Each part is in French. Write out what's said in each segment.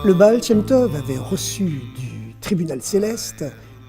Le Baal Shem Tov avait reçu du tribunal céleste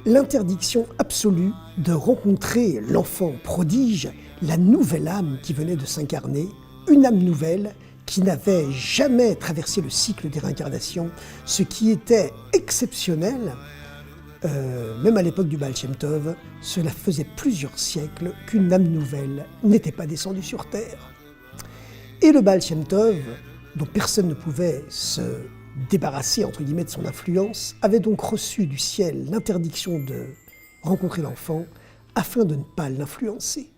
l'interdiction absolue de rencontrer l'enfant prodige, la nouvelle âme qui venait de s'incarner, une âme nouvelle qui n'avait jamais traversé le cycle des réincarnations, ce qui était exceptionnel. Même à l'époque du Baal Shem Tov, cela faisait plusieurs siècles qu'une âme nouvelle n'était pas descendue sur Terre. Et le Baal Shem Tov, dont personne ne pouvait se débarrasser entre guillemets de son influence, avait donc reçu du ciel l'interdiction de rencontrer l'enfant afin de ne pas l'influencer.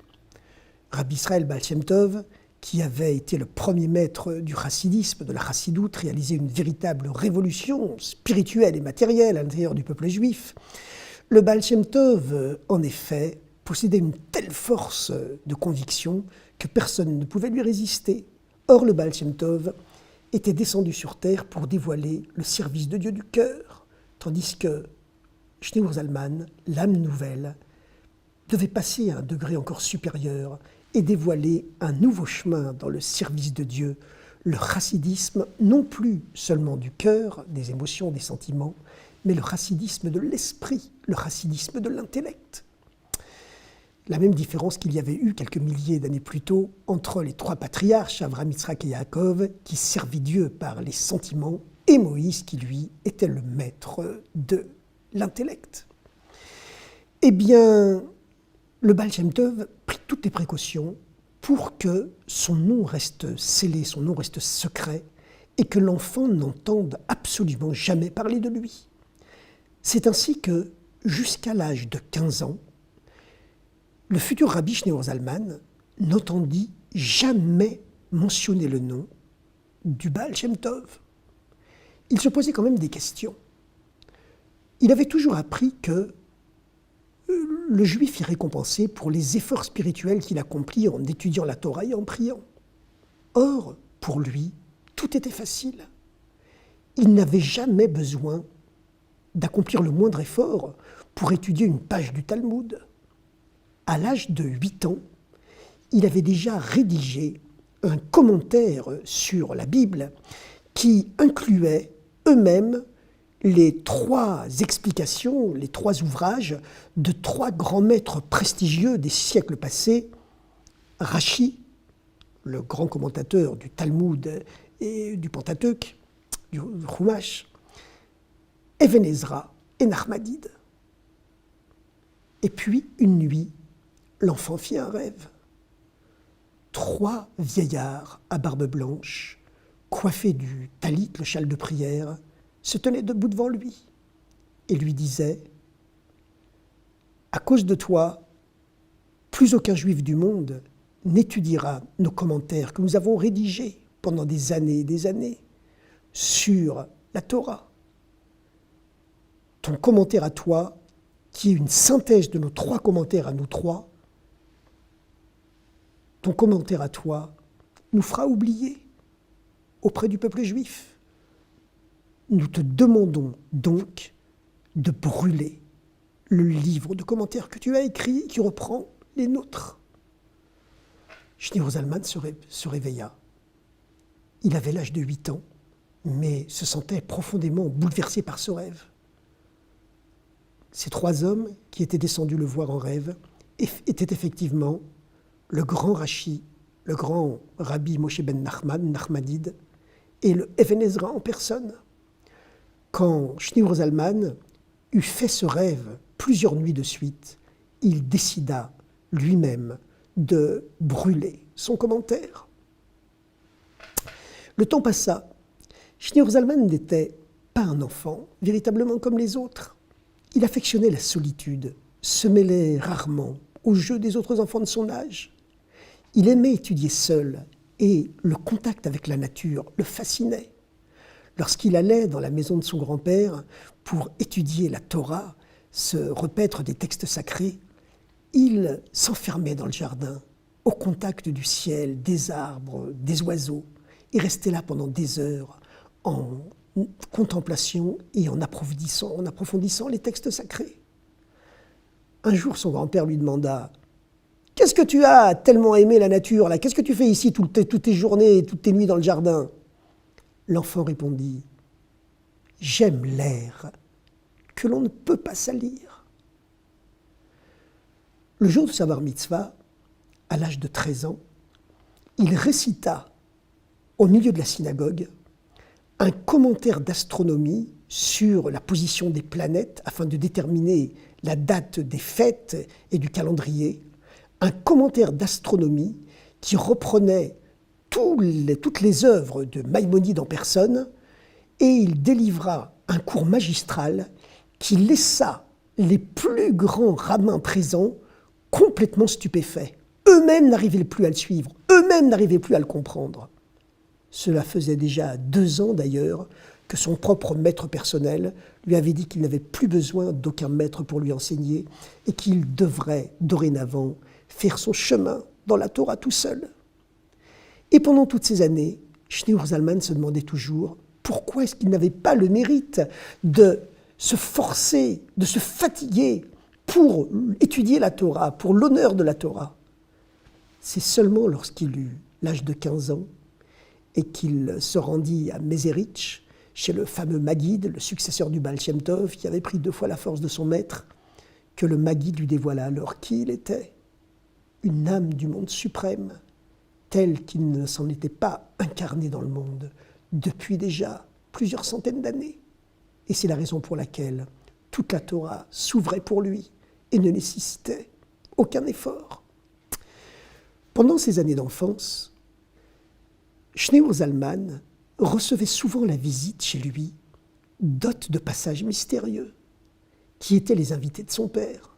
Rabbi Israël Baal Shem Tov, qui avait été le premier maître du chassidisme, de la chassidoute, réalisé une véritable révolution spirituelle et matérielle à l'intérieur du peuple juif, le Baal Shem Tov, en effet, possédait une telle force de conviction que personne ne pouvait lui résister. Or, le Baal Shem Tov était descendu sur terre pour dévoiler le service de Dieu du cœur, tandis que Shneur Zalman, l'âme nouvelle, devait passer à un degré encore supérieur et dévoiler un nouveau chemin dans le service de Dieu, le chassidisme, non plus seulement du cœur, des émotions, des sentiments, mais le chassidisme de l'esprit, le chassidisme de l'intellect. La même différence qu'il y avait eu quelques milliers d'années plus tôt entre les trois patriarches, Abraham, Yitzhak et Yaakov, qui servaient Dieu par les sentiments, et Moïse, qui lui était le maître de l'intellect. Eh bien, le Baal Shem Tov prit toutes les précautions pour que son nom reste scellé, son nom reste secret, et que l'enfant n'entende absolument jamais parler de lui. C'est ainsi que, jusqu'à l'âge de 15 ans, le futur rabbi Shneur Zalman n'entendit jamais mentionner le nom du Baal Shem Tov. Il se posait quand même des questions. Il avait toujours appris que le juif est récompensé pour les efforts spirituels qu'il accomplit en étudiant la Torah et en priant. Or, pour lui, tout était facile. Il n'avait jamais besoin d'accomplir le moindre effort pour étudier une page du Talmud. À l'âge de 8 ans, il avait déjà rédigé un commentaire sur la Bible qui incluait eux-mêmes les 3 explications, les 3 ouvrages de 3 grands maîtres prestigieux des siècles passés, Rashi, le grand commentateur du Talmud et du Pentateuque, du Chumash, Even Ezra et Nachmanides. Et puis, une nuit, l'enfant fit un rêve. 3 vieillards à barbe blanche, coiffés du talit, le châle de prière, se tenaient debout devant lui et lui disaient « À cause de toi, plus aucun juif du monde n'étudiera nos commentaires que nous avons rédigés pendant des années et des années sur la Torah. Ton commentaire à toi, qui est une synthèse de nos 3 commentaires à nous 3, ton commentaire à toi nous fera oublier auprès du peuple juif. Nous te demandons donc de brûler le livre de commentaires que tu as écrit qui reprend les nôtres. » Shneur Zalman se réveilla. Il avait l'âge de 8 ans, mais se sentait profondément bouleversé par ce rêve. Ces 3 hommes qui étaient descendus le voir en rêve étaient effectivement le grand Rashi, le grand Rabbi Moshe ben Nachman, Nachmanide, et le Even Ezra en personne. Quand Shneur Zalman eut fait ce rêve plusieurs nuits de suite, il décida lui-même de brûler son commentaire. Le temps passa. Shneur Zalman n'était pas un enfant, véritablement comme les autres. Il affectionnait la solitude, se mêlait rarement aux jeux des autres enfants de son âge. Il aimait étudier seul et le contact avec la nature le fascinait. Lorsqu'il allait dans la maison de son grand-père pour étudier la Torah, se repaître des textes sacrés, il s'enfermait dans le jardin, au contact du ciel, des arbres, des oiseaux, et restait là pendant des heures en contemplation et en approfondissant les textes sacrés. Un jour, son grand-père lui demanda « Qu'est-ce que tu as tellement aimé la nature là? Qu'est-ce que tu fais ici toutes tes journées et toutes tes nuits dans le jardin ?» L'enfant répondit j'aime l'air que l'on ne peut pas salir. Le jour de sa bar mitzvah, à l'âge de 13 ans, il récita au milieu de la synagogue un commentaire d'astronomie sur la position des planètes afin de déterminer la date des fêtes et du calendrier, un commentaire d'astronomie qui reprenait toutes les œuvres de Maïmonide en personne, et il délivra un cours magistral qui laissa les plus grands rabbins présents complètement stupéfaits. Eux-mêmes n'arrivaient plus à le suivre, eux-mêmes n'arrivaient plus à le comprendre. Cela faisait déjà 2 ans d'ailleurs que son propre maître personnel lui avait dit qu'il n'avait plus besoin d'aucun maître pour lui enseigner et qu'il devrait dorénavant faire son chemin dans la Torah tout seul. Et pendant toutes ces années, Shneur Zalman se demandait toujours pourquoi est-ce qu'il n'avait pas le mérite de se forcer, de se fatiguer pour étudier la Torah, pour l'honneur de la Torah. C'est seulement lorsqu'il eut l'âge de 15 ans et qu'il se rendit à Mézérich, chez le fameux Maguide, le successeur du Baal Shem Tov, qui avait pris 2 fois la force de son maître, que le Maguide lui dévoila alors qui il était, une âme du monde suprême, telle qu'il ne s'en était pas incarné dans le monde depuis déjà plusieurs centaines d'années. Et c'est la raison pour laquelle toute la Torah s'ouvrait pour lui et ne nécessitait aucun effort. Pendant ses années d'enfance, Shneur Zalman recevait souvent la visite chez lui d'hôtes de passage mystérieux, qui étaient les invités de son père.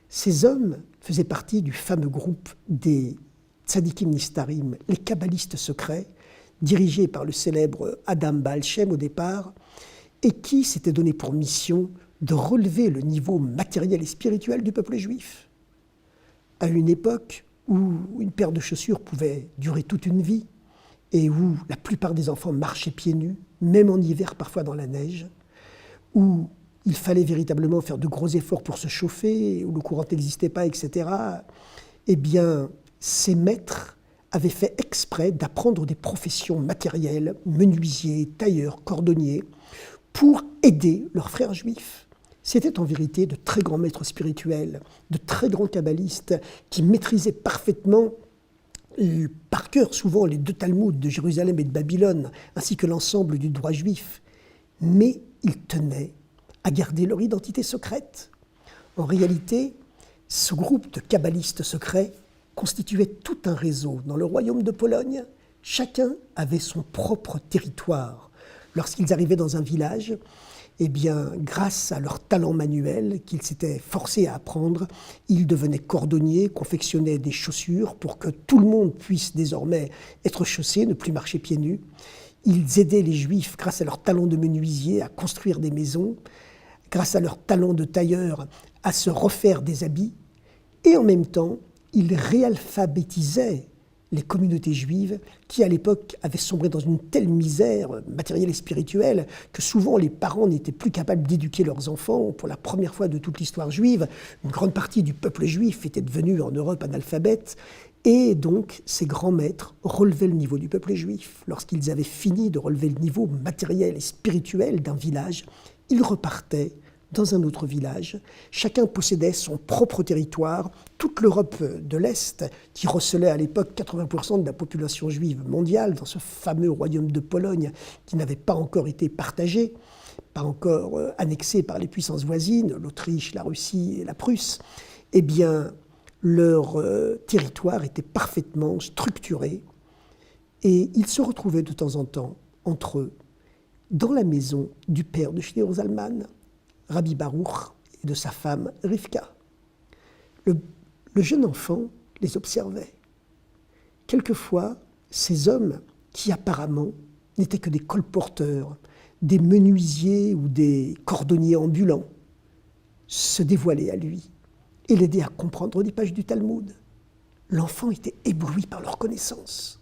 Ces hommes faisaient partie du fameux groupe des Tzadikim Nistarim, les kabbalistes secrets, dirigés par le célèbre Adam Baal Shem au départ, et qui s'étaient donné pour mission de relever le niveau matériel et spirituel du peuple juif. À une époque où une paire de chaussures pouvait durer toute une vie, et où la plupart des enfants marchaient pieds nus, même en hiver, parfois dans la neige, où il fallait véritablement faire de gros efforts pour se chauffer, où le courant n'existait pas, etc., eh bien, ces maîtres avaient fait exprès d'apprendre des professions matérielles, menuisiers, tailleurs, cordonniers, pour aider leurs frères juifs. C'était en vérité de très grands maîtres spirituels, de très grands kabbalistes, qui maîtrisaient parfaitement par cœur souvent les 2 Talmuds de Jérusalem et de Babylone, ainsi que l'ensemble du droit juif. Mais ils tenaient à garder leur identité secrète. En réalité, ce groupe de kabbalistes secrets constituait tout un réseau dans le royaume de Pologne. Chacun avait son propre territoire. Lorsqu'ils arrivaient dans un village, eh bien, grâce à leur talent manuel qu'ils s'étaient forcés à apprendre, ils devenaient cordonniers, confectionnaient des chaussures pour que tout le monde puisse désormais être chaussé, ne plus marcher pieds nus. Ils aidaient les Juifs, grâce à leur talent de menuisier, à construire des maisons, grâce à leur talent de tailleur, à se refaire des habits. Et en même temps, ils réalphabétisaient les communautés juives qui, à l'époque, avaient sombré dans une telle misère matérielle et spirituelle que souvent les parents n'étaient plus capables d'éduquer leurs enfants. Pour la première fois de toute l'histoire juive, une grande partie du peuple juif était devenue en Europe analphabète. Et donc, ces grands maîtres relevaient le niveau du peuple juif. Lorsqu'ils avaient fini de relever le niveau matériel et spirituel d'un village, ils repartaient dans un autre village. Chacun possédait son propre territoire. Toute l'Europe de l'Est, qui recelait à l'époque 80% de la population juive mondiale, dans ce fameux royaume de Pologne qui n'avait pas encore été partagé, pas encore annexé par les puissances voisines, l'Autriche, la Russie et la Prusse, eh bien, leur territoire était parfaitement structuré et ils se retrouvaient de temps en temps entre eux dans la maison du père de Shneur Zalman, Rabbi Baruch, et de sa femme Rivka. Le jeune enfant les observait. Quelquefois, ces hommes, qui apparemment n'étaient que des colporteurs, des menuisiers ou des cordonniers ambulants, se dévoilaient à lui et l'aidaient à comprendre des pages du Talmud. L'enfant était ébloui par leur connaissance,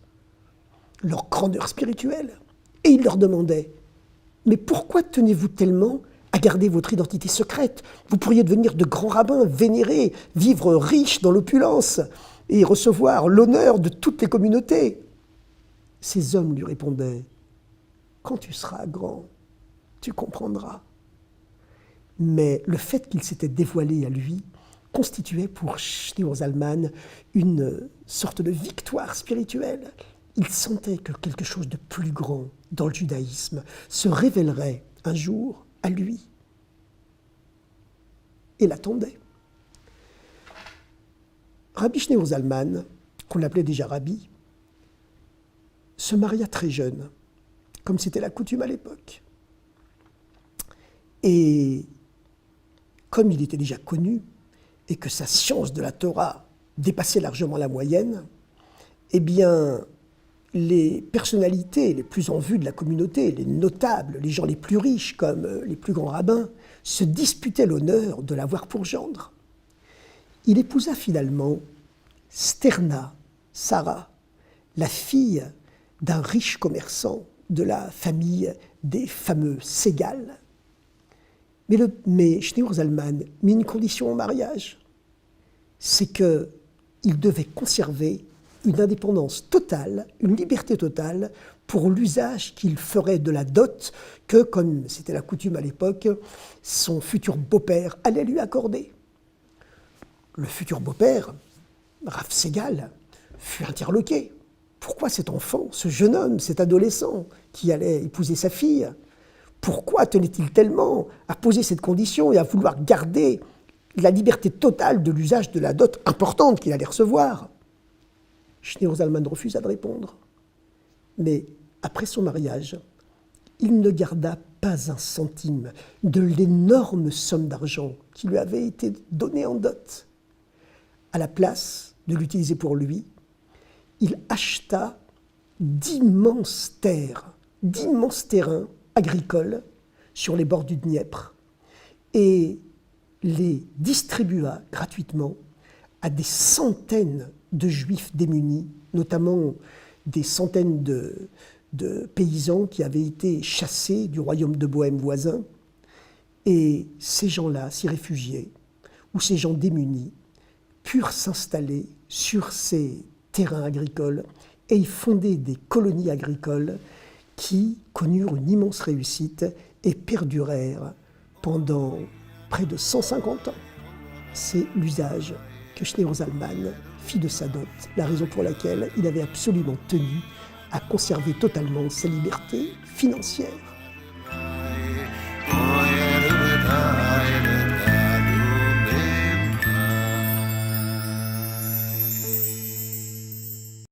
leur grandeur spirituelle. Et il leur demandait « Mais pourquoi tenez-vous tellement à garder votre identité secrète? Vous pourriez devenir de grands rabbins, vénérés, vivre riches dans l'opulence et recevoir l'honneur de toutes les communautés. » Ces hommes lui répondaient « Quand tu seras grand, tu comprendras. Mais le fait qu'il s'était dévoilé à lui constituait pour Schneur Zalman une sorte de victoire spirituelle. Il sentait que quelque chose de plus grand dans le judaïsme se révélerait un jour à lui. Et l'attendait. Rabbi Schneur Zalman, qu'on appelait déjà Rabbi, se maria très jeune, comme c'était la coutume à l'époque. Et comme il était déjà connu, et que sa science de la Torah dépassait largement la moyenne, eh bien, les personnalités les plus en vue de la communauté, les notables, les gens les plus riches, comme les plus grands rabbins, se disputaient l'honneur de l'avoir pour gendre. Il épousa finalement Sterna, Sarah, la fille d'un riche commerçant de la famille des fameux Ségal. Mais Schneur Zalman mit une condition au mariage, c'est qu'il devait conserver une indépendance totale, une liberté totale pour l'usage qu'il ferait de la dot que, comme c'était la coutume à l'époque, son futur beau-père allait lui accorder. Le futur beau-père, Rav Ségal, fut interloqué. Pourquoi cet enfant, ce jeune homme, cet adolescent qui allait épouser sa fille, pourquoi tenait-il tellement à poser cette condition et à vouloir garder la liberté totale de l'usage de la dot importante qu'il allait recevoir? Schneur Zalman refusa de répondre. Mais après son mariage, il ne garda pas un centime de l'énorme somme d'argent qui lui avait été donnée en dot. À la place de l'utiliser pour lui, il acheta d'immenses terres, d'immenses terrains agricoles sur les bords du Dniepr et les distribua gratuitement à des centaines de juifs démunis, notamment des centaines de paysans qui avaient été chassés du royaume de Bohême voisin. Et ces gens-là s'y réfugiaient, ou ces gens démunis, purent s'installer sur ces terrains agricoles et y fonder des colonies agricoles qui connurent une immense réussite et perdurèrent pendant près de 150 ans. C'est l'usage que Schneur Zalman fit de sa dot, la raison pour laquelle il avait absolument tenu à conserver totalement sa liberté financière.